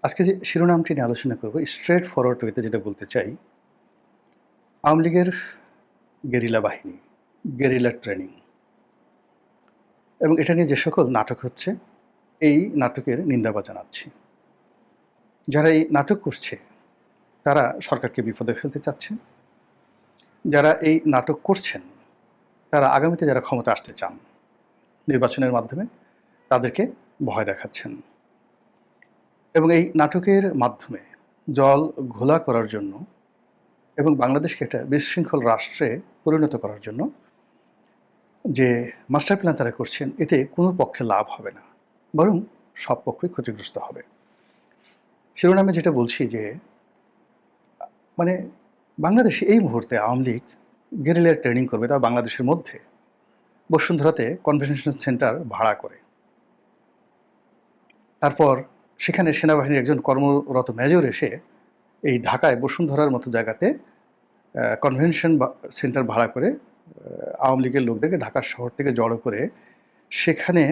আজকে যে শিরোনামটি নিয়ে আলোচনা করব, স্ট্রেট ফরওয়ার্ড ওয়েতে যেটা বলতে চাই, আওয়ামী লীগের গেরিলা বাহিনী, গেরিলা ট্রেনিং এবং এটা নিয়ে যে সকল নাটক হচ্ছে, এই নাটকের নিন্দা জানাচ্ছি। যারা এই নাটক করছে তারা সরকারকে বিপদে ফেলতে চাচ্ছেন। যারা এই নাটক করছেন তারা আগামীতে যারা ক্ষমতা আসতে চান নির্বাচনের মাধ্যমে তাদেরকে ভয় দেখাচ্ছেন এবং এই নাটকের মাধ্যমে জল ঘোলা করার জন্য এবং বাংলাদেশকে একটা বিশৃঙ্খল রাষ্ট্রে পরিণত করার জন্য যে মাস্টার প্ল্যান তারা করছেন, এতে কোনো পক্ষে লাভ হবে না, বরং সব পক্ষই ক্ষতিগ্রস্ত হবে। শিরোনামে যেটা বলছি যে মানে বাংলাদেশে এই মুহূর্তে আওয়ামী লীগ গেরিলার ট্রেনিং করবে, তা বাংলাদেশের মধ্যে বসুন্ধরাতে কনভেনশন সেন্টার ভাড়া করে। তারপর সেখানে সেনাবাহিনীর একজন কর্মরত মেজর এসে এই ঢাকায় বসুন্ধরার মতো জায়গাতে কনভেনশন সেন্টার ভাড়া করে আওয়ামী লীগের লোকদেরকে ঢাকা শহর থেকে জড়ো করে সেখানে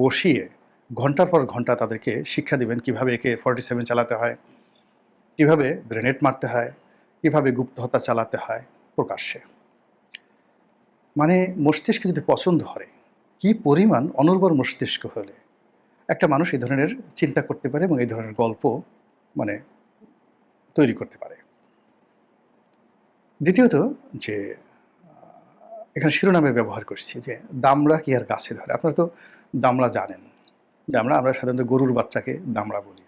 বসিয়ে ঘন্টার পর ঘন্টা তাদেরকে শিক্ষা দিবেন কিভাবে AK-47 চালাতে হয়, কিভাবে গ্রেনেড মারতে হয়, কিভাবে গুপ্ত হত্যা চালাতে হয় প্রকাশ্যে। মানে মস্তিষ্কে যদি পছন্দ হয়, কি পরিমাণ অনুর্বর মস্তিষ্ক হলে একটা মানুষ এই ধরনের চিন্তা করতে পারে এবং এই ধরনের গল্প মানে তৈরি করতে পারে। দ্বিতীয়ত যে এখানে শিরোনামে ব্যবহার করছি যে দামড়া কি আর গাছে ধরে। আপনারা তো দামড়া জানেন, দামড়া আমরা সাধারণত গরুর বাচ্চাকে দামড়া বলি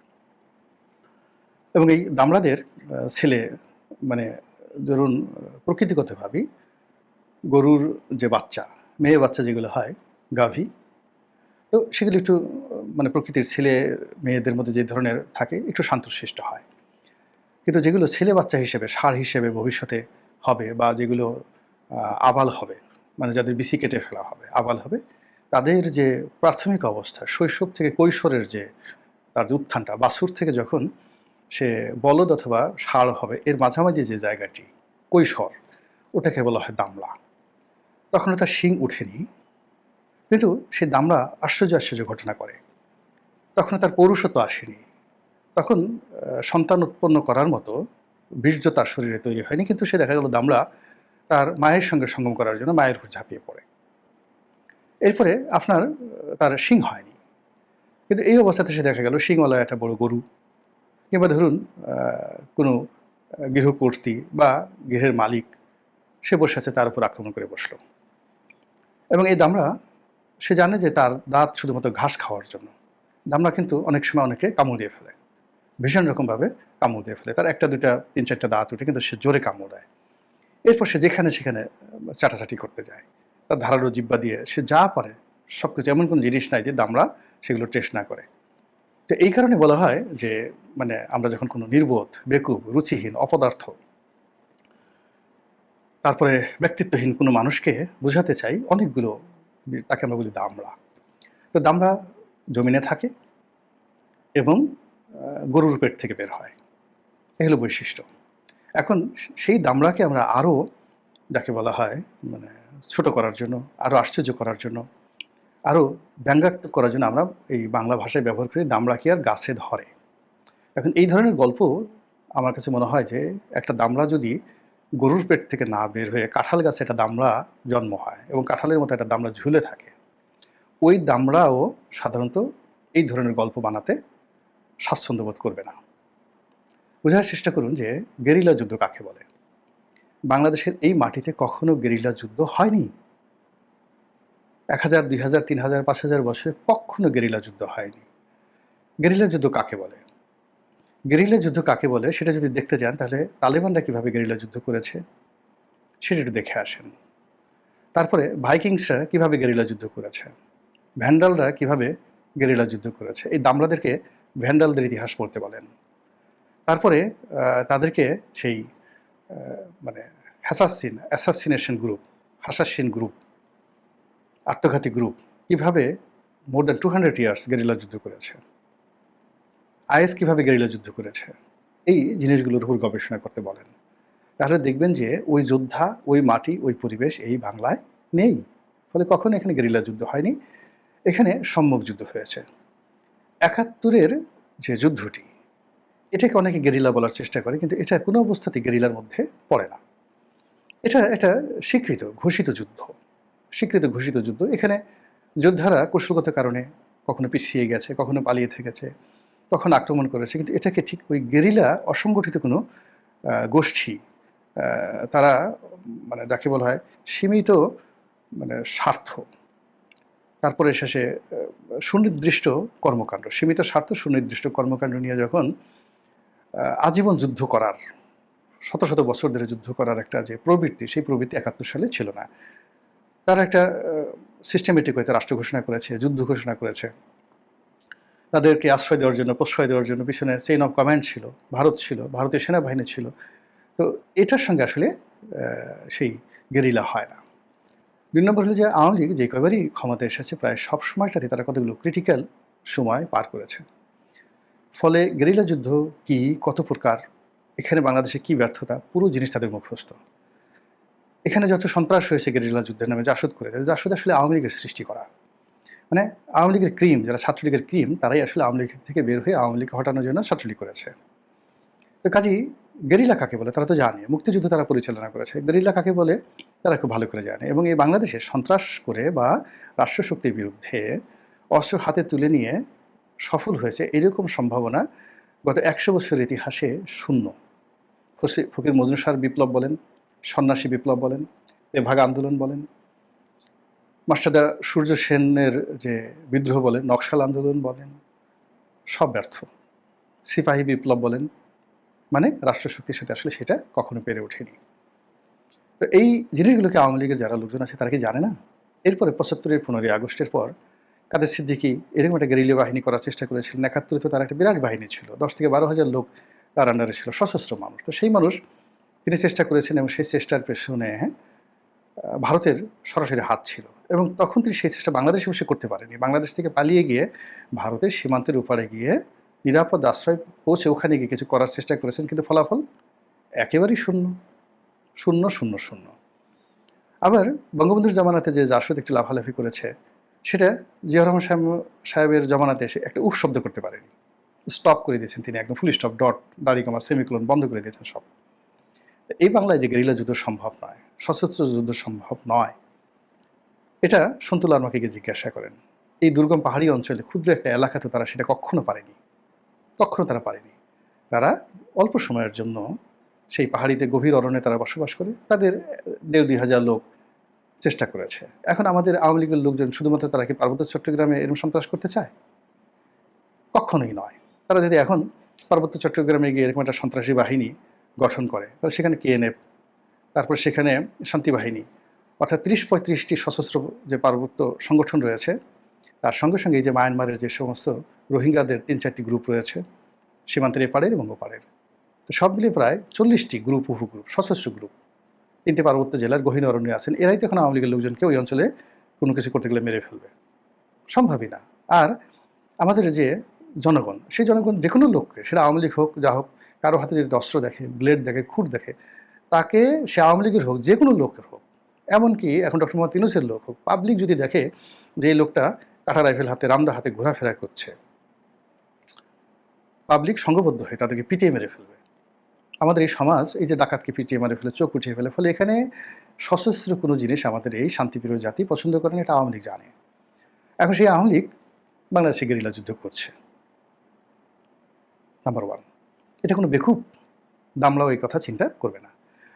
এবং এই দামড়াদের ছেলে মানে ধরুন প্রকৃতিগতভাবেই গরুর যে বাচ্চা, মেয়ে বাচ্চা যেগুলো হয় গাভী, তো সেগুলো একটু মানে প্রকৃতির ছেলে মেয়েদের মধ্যে যে ধরনের থাকে একটু শান্তশিষ্ট হয়। কিন্তু যেগুলো ছেলে বাচ্চা হিসেবে ষাঁড় হিসেবে ভবিষ্যতে হবে বা যেগুলো আবাল হবে, মানে যাদের বিসি কেটে ফেলা হবে, আবাল হবে, তাদের যে প্রাথমিক অবস্থা শৈশব থেকে কৈশোরের যে তার যে উত্থানটা, বাছুর থেকে যখন সে বলদ অথবা ষাঁড় হবে, এর মাঝামাঝি যে জায়গাটি কৈশোর, ওটাকে বলা হয় দামড়া। তখন তার শিং উঠেনি, কিন্তু সে দামড়া আশ্চর্য আশ্চর্য ঘটনা করে। তখন তার পৌরুষত্ব আসেনি, তখন সন্তান উৎপন্ন করার মতো বীর্য তার শরীরে তৈরি হয়নি, কিন্তু সে দেখা গেল দামড়া তার মায়ের সঙ্গে সঙ্গম করার জন্য মায়ের উপর ঝাঁপিয়ে পড়ে। এরপরে আপনার তার শিং হয়নি, কিন্তু এই অবস্থাতে সে দেখা গেল শিংওয়ালা একটা বড় গরু, কিংবা ধরুন কোনো গৃহকর্ত্রী বা গৃহের মালিক সে বসে আছে, তার উপর আক্রমণ করে বসলো এবং এই দামড়া সে জানে যে তার দাঁত শুধুমাত্র ঘাস খাওয়ার জন্য। দামড়া কিন্তু অনেক সময় অনেকে কামড় দিয়ে ফেলে, ভীষণ রকমভাবে কামড় দিয়ে ফেলে, তার একটা দুইটা তিন চারটা দাঁত উঠে, কিন্তু সে জোরে কামড় দেয়। এরপর সে যেখানে সেখানে চাটাচাটি করতে যায়, তার ধারালো জিব্বা দিয়ে সে যা পারে সব কিছু, এমন কোনো জিনিস নাই যে দামড়া সেগুলো টেস্ট না করে। তো এই কারণে বলা হয় যে মানে আমরা যখন কোনো নির্বোধ, বেকুব, রুচিহীন, অপদার্থ, তারপরে ব্যক্তিত্বহীন কোনো মানুষকে বোঝাতে চাই অনেকগুলো, তাকে আমরা বলি দামড়া। তো দামড়া জমিনে থাকে এবং গরুর পেট থেকে বের হয়, এগুলো বৈশিষ্ট্য। এখন সেই দামড়াকে আমরা আরও, যাকে বলা হয় মানে ছোট করার জন্য, আরও আশ্চর্য করার জন্য, আরও ব্যঙ্গাত্মক করার জন্য আমরা এই বাংলা ভাষায় ব্যবহার করি দামড়া কি আর গাছে ধরে। এখন এই ধরনের গল্প আমার কাছে মনে হয় যে একটা দামড়া যদি গরুর পেট থেকে না বের হয়ে কাঁঠাল গাছে একটা দামড়া জন্ম হয় এবং কাঁঠালের মতো একটা দামড়া ঝুলে থাকে, ওই দামড়াও সাধারণত এই ধরনের গল্প বানাতে স্বাচ্ছন্দ্য বোধ করবে না। বোঝার চেষ্টা করুন যে গেরিলা যুদ্ধ কাকে বলে। বাংলাদেশের এই মাটিতে কখনো গেরিলা যুদ্ধ হয়নি। 1000, 2000, 3000, 5000 বছরে কখনো গেরিলা যুদ্ধ হয়নি। গেরিলা যুদ্ধ কাকে বলে? গেরিলা যুদ্ধ কাকে বলে সেটা যদি দেখতে যান, তাহলে তালেবানরা কিভাবে গেরিলা যুদ্ধ করেছে সেটা একটু দেখে আসেন। তারপরে ভাইকিংসরা কিভাবে গেরিলা যুদ্ধ করেছে, ভ্যান্ডালরা কিভাবে গেরিলা যুদ্ধ করেছে। এই দামড়াদেরকে ভ্যান্ডালদের ইতিহাস পড়তে বলেন। তারপরে তাদেরকে সেই মানে অ্যাসাসিনেশন গ্রুপ, হাসাসিন গ্রুপ, আত্মঘাতী গ্রুপ কিভাবে মোর দ্যান 200 ইয়ার্স গেরিলা যুদ্ধ করেছে, আইএস কিভাবে গেরিলা যুদ্ধ করেছে, এই জিনিসগুলোর উপর গবেষণা করতে বলেন। তাহলে দেখবেন যে ওই যোদ্ধা, ওই মাটি, ওই পরিবেশ এই বাংলায় নেই। ফলে কখনো এখানে গেরিলা যুদ্ধ হয়নি, এখানে সম্মুখ যুদ্ধ হয়েছে। 71-এর যে যুদ্ধটি, এটাকে অনেকে গেরিলা বলার চেষ্টা করে, কিন্তু এটা কোনো অবস্থাতেই গেরিলার মধ্যে পড়ে না। এটা একটা স্বীকৃত ঘোষিত যুদ্ধ, স্বীকৃত ঘোষিত যুদ্ধ। এখানে যোদ্ধারা কৌশলগত কারণে কখনো পিছিয়ে গেছে, কখনো পালিয়ে থেকেছে, কখনো আক্রমণ করেছে, কিন্তু এটাকে ঠিক ওই গেরিলা অসংগঠিত কোনো গোষ্ঠী, তারা মানে যাকে বলা হয় সীমিত মানে স্বার্থ, তারপরে শেষে সুনির্দিষ্ট কর্মকাণ্ড, সীমিত স্বার্থ সুনির্দিষ্ট কর্মকাণ্ড নিয়ে যখন আজীবন যুদ্ধ করার, শত শত বছর ধরে যুদ্ধ করার একটা যে প্রবৃত্তি, সেই প্রবৃত্তি ৭১ সালে ছিল না। তারা একটা সিস্টেমেটিক ওয়েতে রাষ্ট্র ঘোষণা করেছে, যুদ্ধ ঘোষণা করেছে। তাদেরকে আশ্রয় দেওয়ার জন্য, প্রশ্রয় দেওয়ার জন্য পিছনে চেইন অফ কমান্ড ছিল, ভারত ছিল, ভারতীয় সেনাবাহিনী ছিল। তো এটার সঙ্গে আসলে সেই গেরিলা হয় না। ২ নম্বর হলো যে আওয়ামী লীগ যে কয়বারই ক্ষমতায় এসেছে, প্রায় সব সময়টাতে তারা কতগুলো ক্রিটিক্যাল সময় পার করেছে। ফলে গেরিলা যুদ্ধ কি, কত প্রকার, এখানে বাংলাদেশে কি ব্যর্থতা, পুরো জিনিস তাদের মুখস্থ। এখানে যত সন্ত্রাস হয়েছে গেরিলা যুদ্ধের নামে, জাসদ করেছে, জাসদ আসলে আওয়ামী লীগের সৃষ্টি করা। মানে আওয়ামী লীগের ক্রিম, যারা ছাত্রলীগের ক্রিম, তারাই আসলে আওয়ামী লীগ থেকে বের হয়ে আওয়ামী লীগকে হটানোর জন্য ছাত্রলীগ করেছে। তো কাজেই গেরিলা কাকে বলে তারা তো জানে, মুক্তিযুদ্ধ তারা পরিচালনা করেছে। গেরিলা কাকে বলে তারা খুব ভালো করে জানে, এবং এই বাংলাদেশে সন্ত্রাস করে বা রাষ্ট্রশক্তির বিরুদ্ধে অস্ত্র হাতে তুলে নিয়ে সফল হয়েছে এরকম সম্ভাবনা গত ১০০ বছরের ইতিহাসে শূন্য। ফকির মজনু শাহর বিপ্লব বলেন, সন্ন্যাসী বিপ্লব বলেন, তেভাগা আন্দোলন বলেন, মাস্টারদা সূর্য সেনের যে বিদ্রোহ বলেন, নকশাল আন্দোলন বলেন, সব ব্যর্থ। সিপাহী বিপ্লব বলেন, মানে রাষ্ট্রশক্তির সাথে আসলে সেটা কখনো পেরে ওঠেনি। তো এই জিনিসগুলোকে আওয়ামী লীগের যারা লোকজন আছে তারা কি জানে না? এরপরে ৭৫-এর ১৫ই আগস্টের পর কাদের সিদ্দিকী এরকম একটা গেরিলা বাহিনী করার চেষ্টা করেছিলেন। ৭১-এ তো তার একটা বিরাট বাহিনী ছিল, ১০ থেকে ১২,০০০ লোক তার আন্ডারে ছিল, সশস্ত্র মানুষ। তো সেই মানুষ তিনি চেষ্টা করেছেন, এবং সেই চেষ্টার পেছনে ভারতের সরাসরি হাত ছিল, এবং তখন তিনি সেই চেষ্টা বাংলাদেশে বসে করতে পারেনি। বাংলাদেশ থেকে পালিয়ে গিয়ে ভারতের সীমান্তের ওপারে গিয়ে নিরাপদ আশ্রয় পৌঁছে ওখানে গিয়ে কিছু করার চেষ্টা করেছেন, কিন্তু ফলাফল একেবারেই শূন্য, শূন্য, শূন্য, শূন্য। আবার বঙ্গবন্ধুর জামানাতে যে জাসদ একটু লাফালাফি করেছে, সেটা জিয়াউর রহমান সাহেবের জমানাতে এসে একটা উফ শব্দ করতে পারেনি। স্টপ করে দিয়েছেন তিনি, একদম ফুল স্টপ, ডট, দাড়ি কমা, সেমিকোলন বন্ধ করে দিয়েছেন সব। এই বাংলায় যে গেরিলা যুদ্ধ সম্ভব নয়, সশস্ত্র যুদ্ধ সম্ভব নয়, এটা সন্তুল আর্মাকে গিয়ে জিজ্ঞাসা করেন। এই দুর্গম পাহাড়ি অঞ্চলে ক্ষুদ্র একটা এলাকাতে তারা সেটা কখনো পারেনি, কখনো তারা পারেনি। তারা অল্প সময়ের জন্য সেই পাহাড়িতে গভীর অরণ্যে তারা বসবাস করে, তাদের ১,৫০০ লোক চেষ্টা করেছে। এখন আমাদের আওয়ামী লীগের লোকজন শুধুমাত্র তারা কি পার্বত্য চট্টগ্রামে এরকম সন্ত্রাস করতে চায়? কখনোই নয়। তারা যদি এখন পার্বত্য চট্টগ্রামে গিয়ে এরকম একটা সন্ত্রাসী বাহিনী গঠন করে, তাহলে সেখানে কেএনএফ, তারপর সেখানে শান্তি বাহিনী, অর্থাৎ ৩০-৩৫টি সশস্ত্র যে পার্বত্য সংগঠন রয়েছে, তার সঙ্গে সঙ্গে এই যে মায়ানমারের যে সমস্ত রোহিঙ্গাদের ৩-৪টি গ্রুপ রয়েছে, সীমান্তের এপারের এবং ওপারের, তো সব মিলিয়ে প্রায় ৪০টি গ্রুপ, উপগ্রুপ, সশস্ত্র গ্রুপ ৩টে পার্বত্য জেলার গহীন অরণ্যে আছেন। এরাই তো এখন আওয়ামী লীগের লোকজনকে ওই অঞ্চলে কোনো কিছু করতে গেলে মেরে ফেলবে, সম্ভবই না। আর আমাদের যে জনগণ, সেই জনগণ যে কোনো লোককে, সেটা আওয়ামী লীগ হোক, যা হোক, কারো হাতে যদি অস্ত্র দেখে, ব্লেড দেখে, খুঁট দেখে, তাকে, সে আওয়ামী লীগের হোক, যে কোনো লোকের হোক, এমনকি এখন ডক্টর মোহাম্মদ ইউনূসের লোক হোক, পাবলিক যদি দেখে যে এই লোকটা কাঁটা রাইফেল হাতে, রামদা হাতে ঘোরাফেরা করছে, পাবলিক সংঘবদ্ধ হয়ে তাদেরকে পিটিয়ে মেরে ফেলবে। আমাদের এই সমাজ এই যে ডাকাতকে পিটিয়ে মেরে ফেলে, চোখ উঠিয়ে ফেলে, ফলে এখানে সশস্ত্র কোনো জিনিস আমাদের এই শান্তিপ্রিয় জাতি পছন্দ করেন, এটা আওয়ামী লীগ জানে। এখন সেই আওয়ামী লীগ বাংলাদেশে গেরিলা যুদ্ধ করছে, নাম্বার ওয়ান। এটা কোনো বেকুব দামলাও এই কথা চিন্তা করবে না।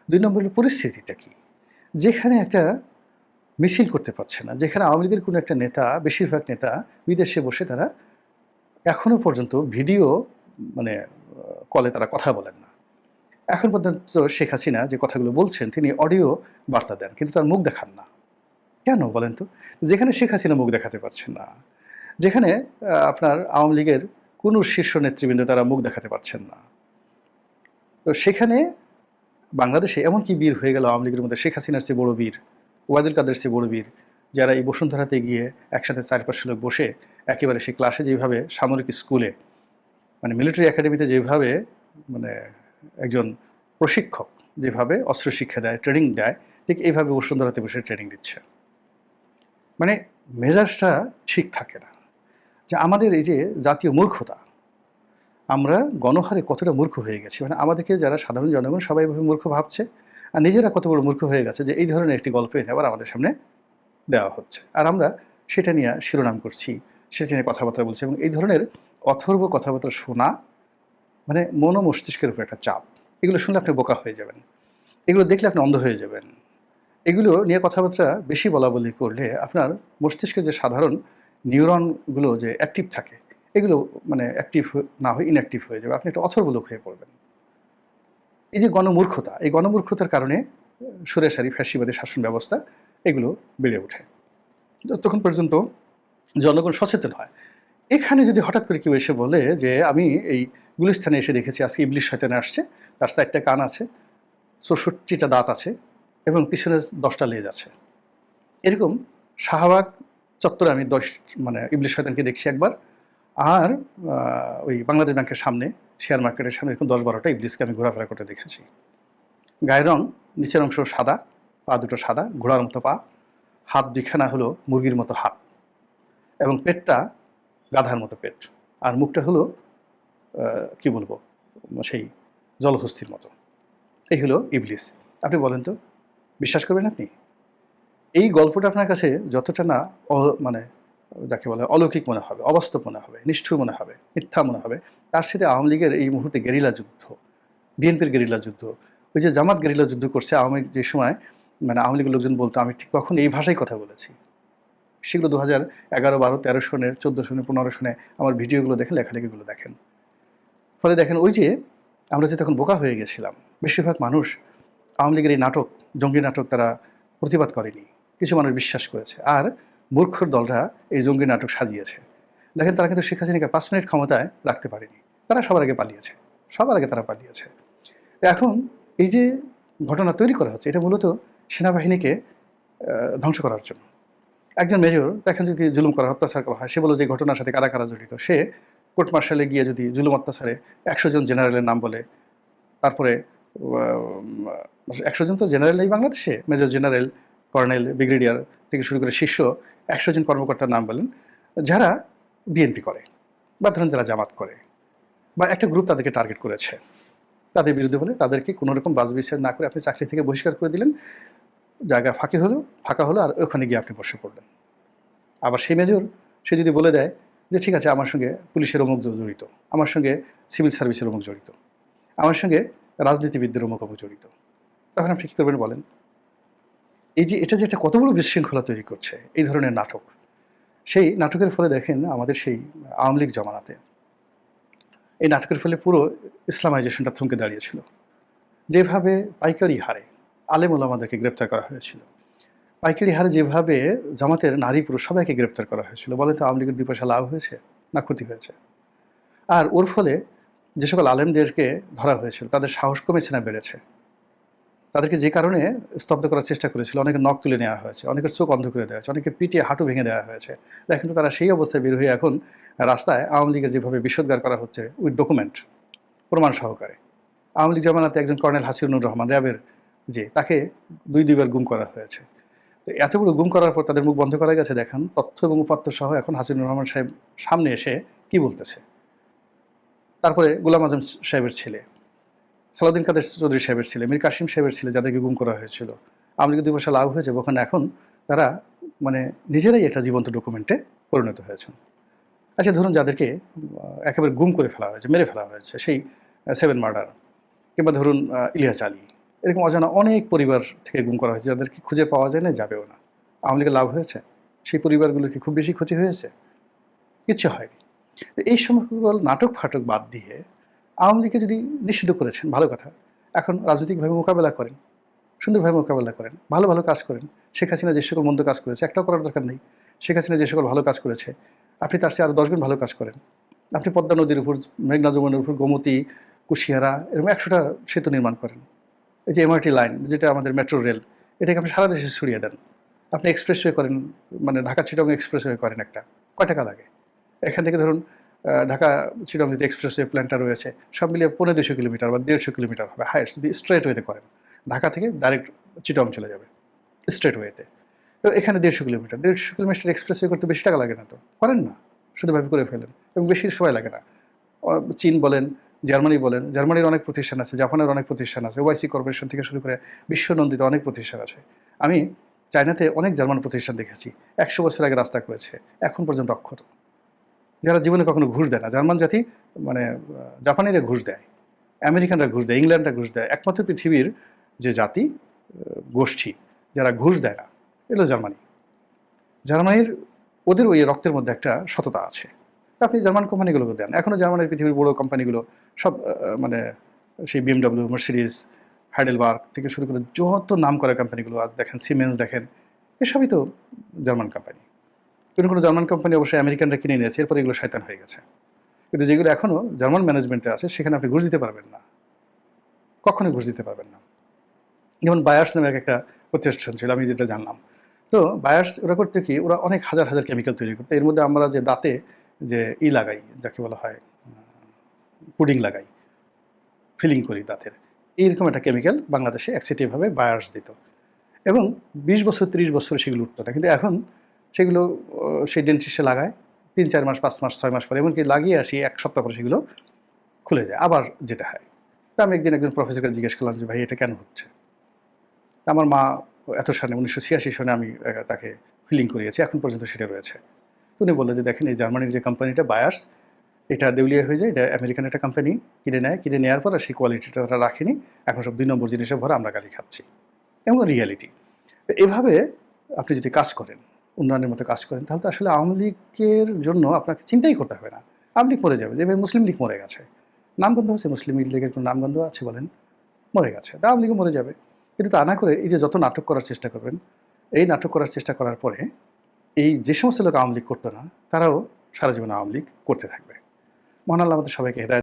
২ নম্বর হলো পরিস্থিতিটা কি, যেখানে একটা মিছিল করতে পারছে না, যেখানে আওয়ামী লীগের কোনো একটা নেতা, বেশিরভাগ নেতা বিদেশে বসে তারা এখনো পর্যন্ত ভিডিও মানে কলে তারা কথা বলেন না। এখন পর্যন্ত শেখ হাসিনা যে কথাগুলো বলছেন, তিনি অডিও বার্তা দেন, কিন্তু তার মুখ দেখান না। কেন বলেন তো? যেখানে শেখ হাসিনা মুখ দেখাতে পারছেন না, যেখানে আপনার আওয়ামী লীগের কোনো শীর্ষ নেতৃবৃন্দ তারা মুখ দেখাতে পারছেন না, তো সেখানে বাংলাদেশে এমন কি বীর হয়ে গেল আওয়ামী লীগের মধ্যে, শেখ হাসিনার চেয়ে বড় বীর, ওবায়দুল কাদের চেয়ে বড় বীর, যারা এই বসুন্ধরাতে গিয়ে একসাথে ৪-৫ লোক বসে একেবারে সেই ক্লাসে যেভাবে সামরিক স্কুলে, মানে মিলিটারি একাডেমিতে যেভাবে মানে একজন প্রশিক্ষক যেভাবে অস্ত্র শিক্ষা দেয়, ট্রেনিং দেয়, ঠিক এইভাবে বসুন্ধরাতে বসে ট্রেনিং দিচ্ছে। মানে মেজাজটা ঠিক থাকে না। যে আমাদের এই যে জাতীয় মূর্খতা, আমরা গণহারে কতটা মূর্খ হয়ে গেছি, মানে আমাদেরকে যারা সাধারণ জনগণ সবাই এভাবে মূর্খ ভাবছে, আর নিজেরা কত বড় মূর্খ হয়ে গেছে যে এই ধরনের একটি গল্প এনে আবার আমাদের সামনে দেওয়া হচ্ছে, আর আমরা সেটা নিয়ে শিরোনাম করছি, সেটা নিয়ে কথাবার্তা বলছি, এবং এই ধরনের অথর্ব কথাবার্তা শোনা মানে মন ও মস্তিষ্কের উপর একটা চাপ। এগুলো শুনলে আপনি বোকা হয়ে যাবেন, এগুলো দেখলে আপনি অন্ধ হয়ে যাবেন। এগুলো নিয়ে কথাবার্তা বেশি বলাবলি করলে আপনার মস্তিষ্কের যে সাধারণ নিউরনগুলো যে অ্যাক্টিভ থাকে, এগুলো মানে অ্যাক্টিভ না হয়ে ইনঅ্যাক্টিভ হয়ে যাবে, আপনি একটা অথর্ব লোক হয়ে পড়বেন। এই যে গণমূর্খতা, এই গণমূর্খতার কারণে স্বৈরাচারী ফ্যাসিবাদী শাসন ব্যবস্থা এগুলো বেড়ে ওঠে। যতক্ষণ পর্যন্ত জনগণ সচেতন হয়। এখানে যদি হঠাৎ করে কেউ এসে বলে যে আমি এই গুলিস্তানে এসে দেখেছি আজকে ইবলিশ শয়তান আসছে, তার ৪টা কান আছে, ৬৪টা দাঁত আছে এবং পিছনে ১০টা লেজ আছে, এরকম শাহবাগ চত্বরে আমি মানে ইবলিশ শয়তানকে দেখছি একবার, আর ওই বাংলাদেশ ব্যাংকের সামনে শেয়ার মার্কেটের সামনে এরকম ১০-১২টা ইবলিশকে আমি ঘোরাফেরা করতে দেখেছি। গায়ের রং নিচের অংশ সাদা, পা দুটো সাদা, ঘোড়ার মতো পা, হাত দুইখানা হলো মুরগির মতো হাত, এবং পেটটা গাধার মতো পেট, আর মুখটা হলো কি বলবো সেই জলহস্তির মতো। এই হলো ইবলিস। আপনি বলেন তো, বিশ্বাস করবেন আপনি? এই গল্পটা আপনার কাছে যতটা না মানে যাকে বলে অলৌকিক মনে হবে, অবাস্তব মনে হবে, নিষ্ঠুর মনে হবে, মিথ্যা মনে হবে, তার সাথে আওয়ামী লীগের এই মুহূর্তে গেরিলা যুদ্ধ, বিএনপির গেরিলা যুদ্ধ, ওই যে জামাত গেরিলা যুদ্ধ করছে আওয়ামী লীগ যে সময়, মানে আওয়ামী লীগের লোকজন বলতো আমি ঠিক তখন এই ভাষায় কথা বলেছি, সেগুলো 2011, 12, 13 সনের, 14 সনে, 15 সনে আমার ভিডিওগুলো দেখেন, লেখালেখিগুলো দেখেন। ফলে দেখেন ওই যে আমরা যে তখন বোকা হয়ে গেছিলাম, বেশিরভাগ মানুষ আওয়ামী লীগের এই নাটক, জঙ্গি নাটক তারা প্রতিবাদ করেনি, কিছু মানুষ বিশ্বাস করেছে, আর মূর্খর দলরা এই জঙ্গি নাটক সাজিয়েছে। দেখেন তারা কিন্তু শেখ হাসিনাকে 5 মিনিট ক্ষমতায় রাখতে পারেনি, তারা সবার আগে পালিয়েছে, সবার আগে তারা পালিয়েছে। এখন এই যে ঘটনা তৈরি করা হচ্ছে, এটা মূলত সেনাবাহিনীকে ধ্বংস করার জন্য। একজন মেজর দেখেন যদি জুলুম করা, অত্যাচার করা হয়, সে বলে যে ঘটনার সাথে কারা কারা জড়িত, সে কোর্ট মার্শালে গিয়ে যদি জুলুম অত্যাচারে 100 জন জেনারেলের নাম বলে, তারপরে 100 জন তো জেনারেল নেই বাংলাদেশে, মেজর জেনারেল, কর্নেল, ব্রিগেডিয়ার থেকে শুরু করে শীর্ষ 100 জন কর্মকর্তার নাম বলেন, যারা বিএনপি করে বা ধরেন যারা জামাত করে, বা একটা গ্রুপ তাদেরকে টার্গেট করেছে, তাদের বিরুদ্ধে বলে তাদেরকে কোনো রকম বাছবিচার না করে আপনি চাকরি থেকে বহিষ্কার করে দিলেন, জায়গা ফাঁকা হলো, আর ওখানে গিয়ে আপনি বসে পড়লেন। আবার সেই মেজর সে যদি বলে দেয় যে ঠিক আছে আমার সঙ্গে পুলিশের অমুক জড়িত, আমার সঙ্গে সিভিল সার্ভিসের অমুক জড়িত, আমার সঙ্গে রাজনীতিবিদদের অমুক অমুক জড়িত, তখন আপনি কী করবেন বলেন? এই যে এটা যে একটা কত বড় বিশৃঙ্খলা তৈরি করছে এই ধরনের নাটক, সেই নাটকের ফলে দেখেন আমাদের সেই আওয়ামী লীগ জমানাতে এই নাটকের ফলে পুরো ইসলামাইজেশনটা থমকে দাঁড়িয়েছিল। যেভাবে পাইকারি হারে আলেম ওলামাদেরকে গ্রেপ্তার করা হয়েছিল, পাইকারি হারে যেভাবে জামাতের নারী পুরুষ সবাইকে গ্রেপ্তার করা হয়েছিল, বলেন তো আওয়ামী লীগের 2 পয়সা লাভ হয়েছে না ক্ষতি হয়েছে? আর ওর ফলে যে সকল আলেমদেরকে ধরা হয়েছিল তাদের সাহস কমেছে না বেড়েছে? তাদেরকে যে কারণে স্তব্ধ করার চেষ্টা করেছিল, অনেকের নখ তুলে নেওয়া হয়েছে, অনেকের চোখ অন্ধ করে দেওয়া হয়েছে, অনেকের পিটিয়ে হাঁটু ভেঙে দেওয়া হয়েছে। দেখেন তো তারা সেই অবস্থায় বের হয়ে এখন রাস্তায় আওয়ামী লীগের যেভাবে বিষোদ্গার করা হচ্ছে উইথ ডকুমেন্ট, প্রমাণ সহকারে। আওয়ামী লীগ জামানাতে একজন কর্নেল হাসিনুর রহমান র্যাবের, যে তাকে 2বার গুম করা হয়েছে। তো এত বড় গুম করার পর তাদের মুখ বন্ধ করা গেছে, দেখেন তথ্য এবং উপাত্ত সহ এখন হাসিনুর রহমান সাহেব সামনে এসে কি বলতেছে। তারপরে গোলাম আজম সাহেবের ছেলে, সালাউদ্দিন কাদের চৌধুরী সাহেবের ছেলে, মীর কাসিম সাহেবের ছেলে, যাদেরকে গুম করা হয়েছিল, আওয়ামী লীগের 2 পয়সা লাভ হয়েছে, ওখানে এখন তারা মানে নিজেরাই একটা জীবন্ত ডকুমেন্টে পরিণত হয়েছেন। আচ্ছা ধরুন যাদেরকে একেবারে গুম করে ফেলা হয়েছে, মেরে ফেলা হয়েছে, সেই 7 মার্ডার, কিংবা ধরুন ইলিয়াস আলী, এরকম অজানা অনেক পরিবার থেকে গুম করা হয়েছে, যাদেরকে খুঁজে পাওয়া যায় না, যাবেও না। আওয়ামী লীগের লাভ হয়েছে? সেই পরিবারগুলোর কি খুব বেশি ক্ষতি হয়েছে? কিচ্ছু হয়নি। তো এই সকল নাটক ফাটক বাদ দিয়ে আওয়ামী লীগকে যদি নিষিদ্ধ করেছেন, ভালো কথা, এখন রাজনৈতিকভাবে মোকাবেলা করেন, সুন্দরভাবে মোকাবেলা করেন, ভালো ভালো কাজ করেন। শেখ হাসিনা যে সকল মন্দ কাজ করেছে একটাও করার দরকার নেই। শেখ হাসিনা যে সকল ভালো কাজ করেছে আপনি তার চেয়ে আরও 10 গুণ ভালো কাজ করেন। আপনি পদ্মা নদীর উপর, মেঘনা যমুনার উপর, গোমতী, কুশিয়ারা, এরকম 100টা সেতু নির্মাণ করেন। এই যে এমআরটি লাইন, যেটা আমাদের মেট্রো রেল, এটাকে আপনি সারা দেশে ছড়িয়ে দেন। আপনি এক্সপ্রেসওয়ে করেন, মানে ঢাকা চিটাগং এক্সপ্রেসওয়ে করেন একটা, কয় টাকা লাগে? এখান থেকে ধরুন ঢাকা চিটাগং যে এক্সপ্রেসওয়ে প্ল্যানটা রয়েছে, সব মিলিয়ে 250 কিলোমিটার বা 150 কিলোমিটার হবে হাইয়েস্ট, যদি স্ট্রেট ওয়েতে করেন। ঢাকা থেকে ডাইরেক্ট চিটাগং চলে যাবে স্ট্রেট ওয়েতে। তো এখানে 150 কিলোমিটার, 150 কিলোমিটার এক্সপ্রেসওয়ে করতে বেশি টাকা লাগে না তো, করেন না, শুধুভাবে করে ফেলেন, এবং বেশি সময় লাগে না। চীন বলেন, জার্মানি বলেন, জার্মানির অনেক প্রতিষ্ঠান আছে, জাপানের অনেক প্রতিষ্ঠান আছে, ওআইসি কর্পোরেশন থেকে শুরু করে বিশ্বনন্দিত অনেক প্রতিষ্ঠান আছে। আমি চায়নাতে অনেক জার্মান প্রতিষ্ঠান দেখেছি, ১০০ বছর আগে রাস্তা করেছে, এখন পর্যন্ত অক্ষত। যারা জীবনে কখনো ঘুষ দেয় না। জার্মান জাতি মানে জাপানিরা ঘুষ দেয়, আমেরিকানরা ঘুষ দেয়, ইংল্যান্ডরা ঘুষ দেয়। একমাত্র পৃথিবীর যে জাতি, গোষ্ঠী যারা ঘুষ দেয় না, এগুলো জার্মানি। জার্মানির ওদের ওই রক্তের মধ্যে একটা সততা আছে। তা আপনি জার্মান কোম্পানিগুলোকে দেন, এখনও জার্মানির পৃথিবীর বড় কোম্পানিগুলো সব মানে সেই বিএমডব্লিউ, মার্সিডিজ, হাইডেলবার্গ থেকে শুরু করে যত নাম করা কোম্পানিগুলো আজ দেখেন, সিমেন্স দেখেন, এসবই তো জার্মান কোম্পানি। কোনো কোনো জার্মান কোম্পানি অবশ্যই আমেরিকানরা কিনে নিয়েছে, এরপরে এগুলো শয়তান হয়ে গেছে। কিন্তু যেগুলো এখনও জার্মান ম্যানেজমেন্টে আছে সেখানে আপনি ঘুষ দিতে পারবেন না, কখনোই ঘুষ দিতে পারবেন না। যেমন বায়ার্স নামের একটা প্রতিষ্ঠান ছিল, আমি যেটা জানলাম। তো বায়ার্স ওরা করতে কি, ওরা অনেক হাজার হাজার কেমিক্যাল তৈরি করতো। এর মধ্যে আমরা যে দাঁতে যে লাগাই, যাকে বলা হয় পুডিং লাগাই, ফিলিং করি দাঁতের, এইরকম একটা কেমিক্যাল বাংলাদেশে একসেটিভভাবে বায়ার্স দিত, এবং ২০ বছর ৩০ বছর সেগুলো উঠতো না। কিন্তু এখন সেগুলো সেই ডেন্টিস্টে লাগায় ৩-৪ মাস, ৫ মাস, ৬ মাস পরে, এমনকি লাগিয়ে আসি ১ সপ্তাহ পরে সেগুলো খুলে যায়, আবার যেতে হয়। তা আমি একদিন একজন প্রফেসরকে জিজ্ঞেস করলাম যে, ভাই এটা কেন হচ্ছে? আমার মা এত সালে ১৯৮৬ সনে আমি তাকে ফিলিং করিয়েছি, এখন পর্যন্ত সেটা রয়েছে। তো উনি বললেন যে, দেখেন এই জার্মানির যে কোম্পানিটা বায়ার্স, এটা দেউলিয়া হয়ে যায়, এটা আমেরিকান একটা কোম্পানি কিনে নেয়, কিনে নেওয়ার পর সেই কোয়ালিটিটা তারা রাখেনি, এখন সব ২ নম্বর জিনিসে ভরা, আমরা গালি খাচ্ছি। এবং রিয়ালিটি। তো এভাবে আপনি যদি কাজ করেন, উন্নয়নের মতো কাজ করেন, তাহলে তো আসলে আওয়ামী লীগের জন্য আপনাকে চিন্তাই করতে হবে না। আওয়ামী লীগ মরে যাবে, যেভাবে মুসলিম লীগ মরে গেছে। নামগন্ধ আছে মুসলিম লীগের, কোনো নামগন্ধ আছে বলেন? মরে গেছে। তা আওয়ামী লীগও মরে যাবে। কিন্তু তা না করে এই যে যত নাটক করার চেষ্টা করবেন, এই নাটক করার চেষ্টা করার পরে এই যে সমস্ত লোক আওয়ামী লীগ করতো না, তারাও সারা জীবন আওয়ামী লীগ করতে থাকবে। মহান আল্লাহ আমাদের সবাইকে হেদায়েত